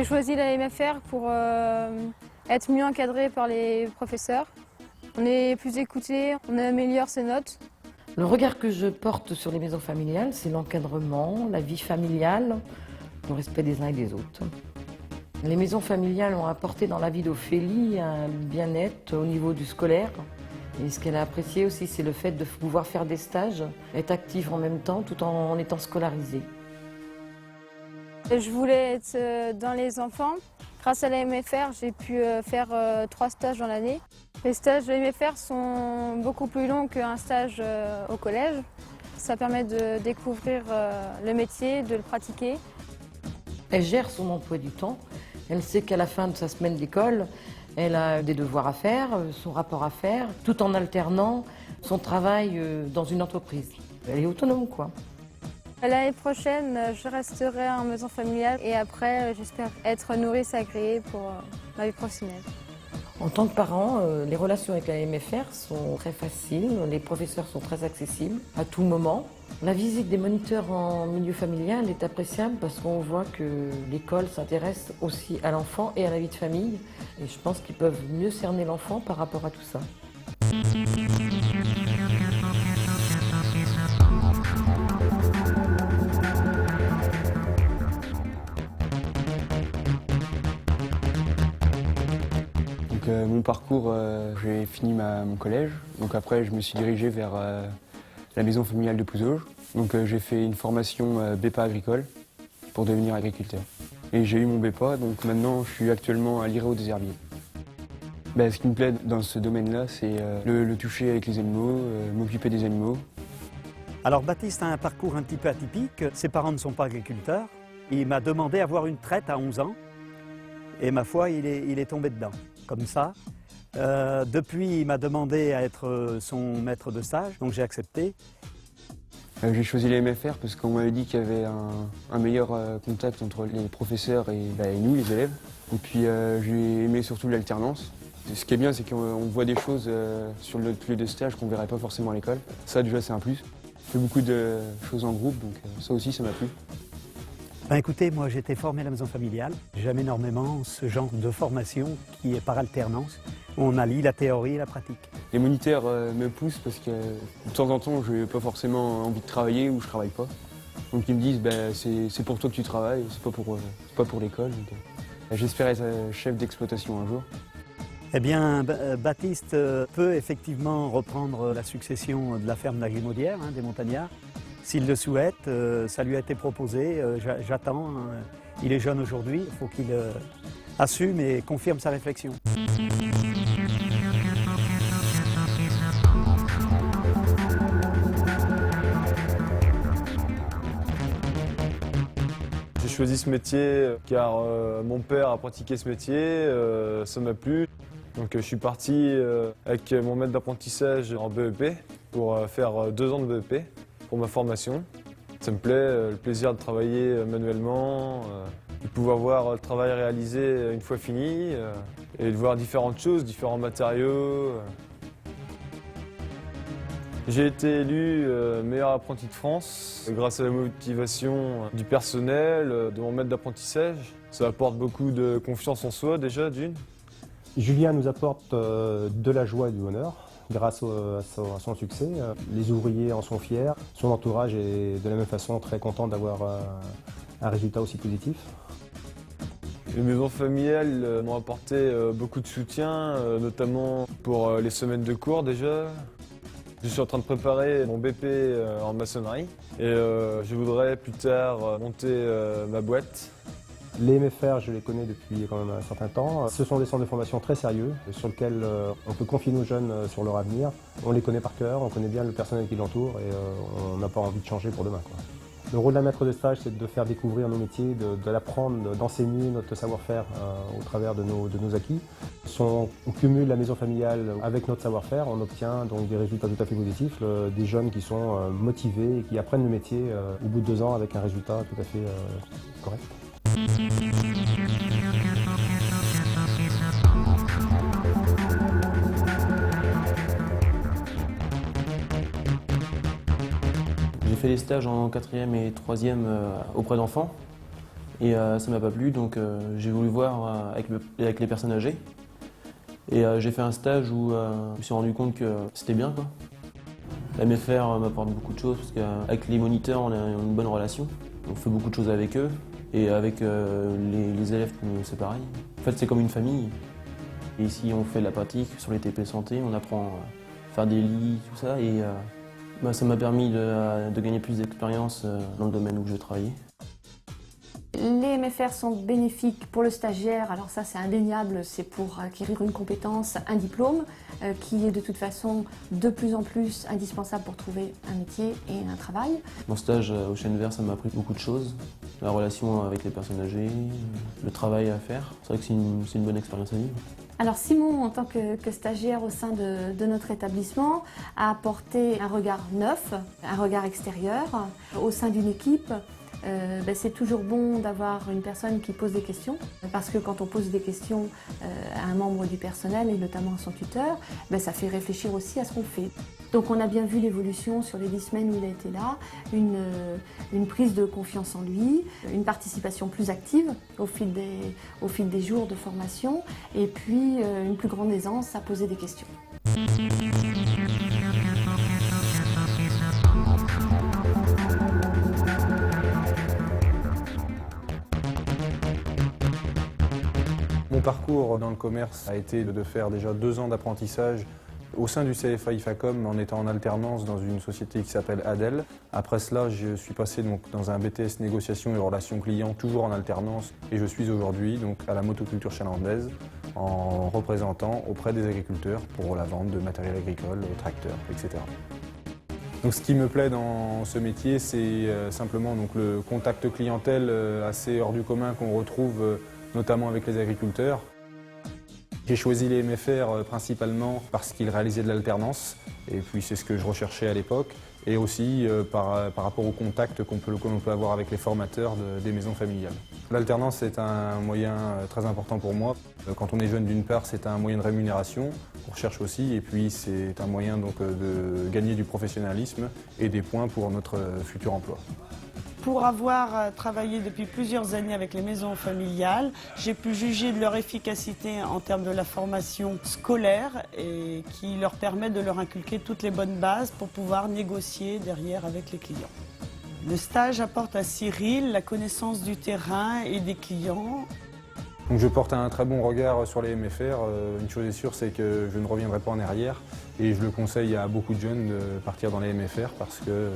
choisi la MFR pour être mieux encadré par les professeurs. On est plus écouté, on améliore ses notes. Le regard que je porte sur les maisons familiales, c'est l'encadrement, la vie familiale, le respect des uns et des autres. Les maisons familiales ont apporté dans la vie d'Ophélie un bien-être au niveau du scolaire. Et ce qu'elle a apprécié aussi, c'est le fait de pouvoir faire des stages, être active en même temps tout en étant scolarisée. Je voulais être dans les enfants. Grâce à la MFR, j'ai pu faire 3 stages dans l'année. Les stages de MFR sont beaucoup plus longs qu'un stage au collège. Ça permet de découvrir le métier, de le pratiquer. Elle gère son emploi du temps. Elle sait qu'à la fin de sa semaine d'école, elle a des devoirs à faire, son rapport à faire, tout en alternant son travail dans une entreprise. Elle est autonome, quoi. L'année prochaine, je resterai en maison familiale et après, j'espère être nourrice agréée pour ma vie professionnelle. En tant que parent, les relations avec la MFR sont très faciles, les professeurs sont très accessibles à tout moment. La visite des moniteurs en milieu familial est appréciable parce qu'on voit que l'école s'intéresse aussi à l'enfant et à la vie de famille. Et je pense qu'ils peuvent mieux cerner l'enfant par rapport à tout ça. Mon parcours, j'ai fini mon collège. Donc après, je me suis dirigé vers la maison familiale de Pouzauges. Donc j'ai fait une formation BEPA agricole pour devenir agriculteur. Et j'ai eu mon BEPA, donc maintenant je suis actuellement à l'IREO des Herbiers. Ce qui me plaît dans ce domaine-là, c'est le toucher avec les animaux, m'occuper des animaux. Alors Baptiste a un parcours un petit peu atypique. Ses parents ne sont pas agriculteurs. Il m'a demandé d'avoir une traite à 11 ans. Et ma foi, il est tombé dedans, comme ça. Depuis, il m'a demandé à être son maître de stage, donc j'ai accepté. J'ai choisi les MFR parce qu'on m'avait dit qu'il y avait un meilleur contact entre les professeurs et nous, les élèves. Et puis j'ai aimé surtout l'alternance. Ce qui est bien, c'est qu'on voit des choses sur notre lieu de stage qu'on ne verrait pas forcément à l'école. Ça déjà, c'est un plus. On fait beaucoup de choses en groupe, donc ça aussi, ça m'a plu. Écoutez, moi j'ai été formé à la maison familiale. J'aime énormément ce genre de formation qui est par alternance. On allie la théorie et la pratique. Les moniteurs me poussent parce que de temps en temps, je n'ai pas forcément envie de travailler ou je ne travaille pas. Donc ils me disent c'est pour toi que tu travailles, c'est pas pour l'école. J'espère être chef d'exploitation un jour. Eh bien, Baptiste peut effectivement reprendre la succession de la ferme d'Agrimaudière, des Montagnards. S'il le souhaite, ça lui a été proposé, j'attends. Il est jeune aujourd'hui, il faut qu'il assume et confirme sa réflexion. J'ai choisi ce métier car mon père a pratiqué ce métier, ça m'a plu. Donc je suis parti avec mon maître d'apprentissage en BEP pour faire 2 ans de BEP. Pour ma formation. Ça me plaît, le plaisir de travailler manuellement, de pouvoir voir le travail réalisé une fois fini et de voir différentes choses, différents matériaux. J'ai été élu meilleur apprenti de France grâce à la motivation du personnel, de mon maître d'apprentissage. Ça apporte beaucoup de confiance en soi déjà d'une. Julien nous apporte de la joie et du bonheur. Grâce à son succès, les ouvriers en sont fiers. Son entourage est de la même façon très content d'avoir un résultat aussi positif. Les maisons familiales m'ont apporté beaucoup de soutien, notamment pour les semaines de cours déjà. Je suis en train de préparer mon BP en maçonnerie et je voudrais plus tard monter ma boîte. Les MFR, je les connais depuis quand même un certain temps. Ce sont des centres de formation très sérieux sur lesquels on peut confier nos jeunes sur leur avenir. On les connaît par cœur, on connaît bien le personnel qui l'entoure et on n'a pas envie de changer pour demain, quoi. Le rôle d'un maître de stage, c'est de faire découvrir nos métiers, de l'apprendre, d'enseigner notre savoir-faire au travers de nos acquis. Si on cumule la maison familiale avec notre savoir-faire, on obtient donc des résultats tout à fait positifs, des jeunes qui sont motivés et qui apprennent le métier au bout de 2 ans avec un résultat tout à fait correct. J'ai fait les stages en 4e et 3e auprès d'enfants. Et ça m'a pas plu, donc j'ai voulu voir avec les personnes âgées. Et j'ai fait un stage où je me suis rendu compte que c'était bien, quoi. La MFR m'apporte beaucoup de choses parce qu'avec les moniteurs, on a une bonne relation. On fait beaucoup de choses avec eux et avec les élèves, c'est pareil. En fait, c'est comme une famille. Et ici, on fait de la pratique sur les TP santé, on apprend à faire des lits, tout ça. Et ça m'a permis de gagner plus d'expérience dans le domaine où je travaillais. Les MFR sont bénéfiques pour le stagiaire, alors ça c'est indéniable, c'est pour acquérir une compétence, un diplôme qui est de toute façon de plus en plus indispensable pour trouver un métier et un travail. Mon stage au Chêne Vert, ça m'a appris beaucoup de choses. La relation avec les personnes âgées, le travail à faire, c'est vrai que c'est une bonne expérience à vivre. Alors Simon, en tant que stagiaire au sein de notre établissement, a apporté un regard neuf, un regard extérieur au sein d'une équipe. C'est toujours bon d'avoir une personne qui pose des questions, parce que quand on pose des questions à un membre du personnel, et notamment à son tuteur, ça fait réfléchir aussi à ce qu'on fait. Donc on a bien vu l'évolution sur les 10 semaines où il a été là, une prise de confiance en lui, une participation plus active au fil des jours de formation, et puis une plus grande aisance à poser des questions. Mon parcours dans le commerce a été de faire déjà 2 ans d'apprentissage au sein du CFA IFACOM en étant en alternance dans une société qui s'appelle Adel. Après cela, je suis passé dans un BTS négociation et relations clients, toujours en alternance, et je suis aujourd'hui à la motoculture chalandaise en représentant auprès des agriculteurs pour la vente de matériel agricole, tracteurs, etc. Donc, ce qui me plaît dans ce métier, c'est simplement le contact clientèle assez hors du commun qu'on retrouve notamment avec les agriculteurs. J'ai choisi les MFR principalement parce qu'ils réalisaient de l'alternance, et puis c'est ce que je recherchais à l'époque, et aussi par rapport au contact qu'on peut avoir avec les formateurs des maisons familiales. L'alternance est un moyen très important pour moi. Quand on est jeune, d'une part, c'est un moyen de rémunération qu'on recherche aussi, et puis c'est un moyen de gagner du professionnalisme et des points pour notre futur emploi. Pour avoir travaillé depuis plusieurs années avec les maisons familiales, j'ai pu juger de leur efficacité en termes de la formation scolaire et qui leur permet de leur inculquer toutes les bonnes bases pour pouvoir négocier derrière avec les clients. Le stage apporte à Cyril la connaissance du terrain et des clients. Donc je porte un très bon regard sur les MFR. Une chose est sûre, c'est que je ne reviendrai pas en arrière, et je le conseille à beaucoup de jeunes de partir dans les MFR parce que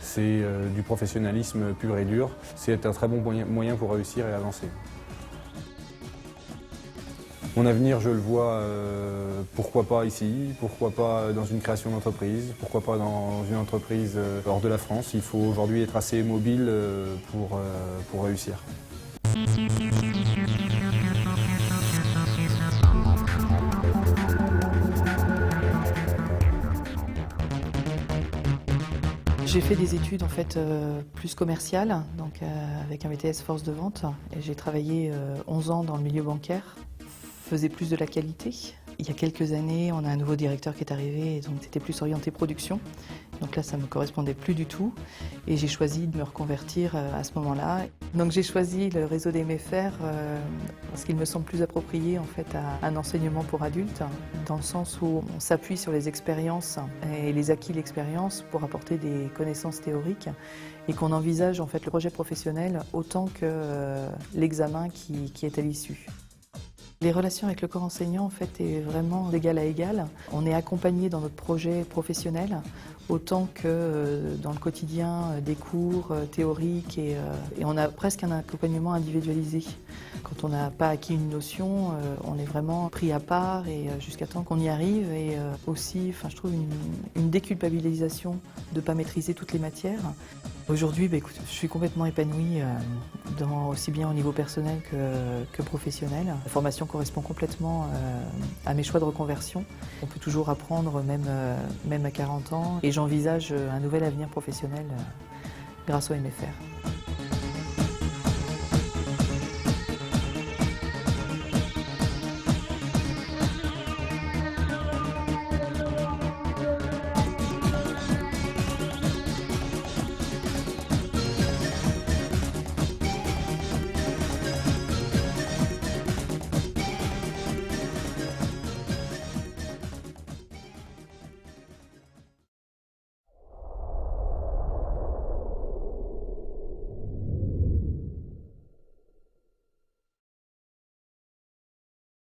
c'est du professionnalisme pur et dur. C'est un très bon moyen pour réussir et avancer. Mon avenir, je le vois, pourquoi pas ici, pourquoi pas dans une création d'entreprise, pourquoi pas dans une entreprise hors de la France. Il faut aujourd'hui être assez mobile pour réussir. J'ai fait des études en fait plus commerciales, donc avec un BTS force de vente. Et j'ai travaillé 11 ans dans le milieu bancaire, faisais plus de la qualité. Il y a quelques années, on a un nouveau directeur qui est arrivé, et donc c'était plus orienté production. Donc là, ça ne me correspondait plus du tout, et j'ai choisi de me reconvertir à ce moment-là. Donc j'ai choisi le réseau des MFR parce qu'il me semble plus approprié en fait à un enseignement pour adultes, dans le sens où on s'appuie sur les expériences et les acquis de l'expérience pour apporter des connaissances théoriques, et qu'on envisage en fait le projet professionnel autant que l'examen qui est à l'issue. Les relations avec le corps enseignant en fait est vraiment d'égal à égal. On est accompagné dans notre projet professionnel autant que dans le quotidien des cours théoriques, et on a presque un accompagnement individualisé. Quand on n'a pas acquis une notion, on est vraiment pris à part et jusqu'à temps qu'on y arrive, et aussi, je trouve une déculpabilisation de ne pas maîtriser toutes les matières. Aujourd'hui, écoute, je suis complètement épanouie aussi bien au niveau personnel que professionnel. La formation correspond complètement à mes choix de reconversion. On peut toujours apprendre, même à 40 ans, et j'envisage un nouvel avenir professionnel grâce au MFR.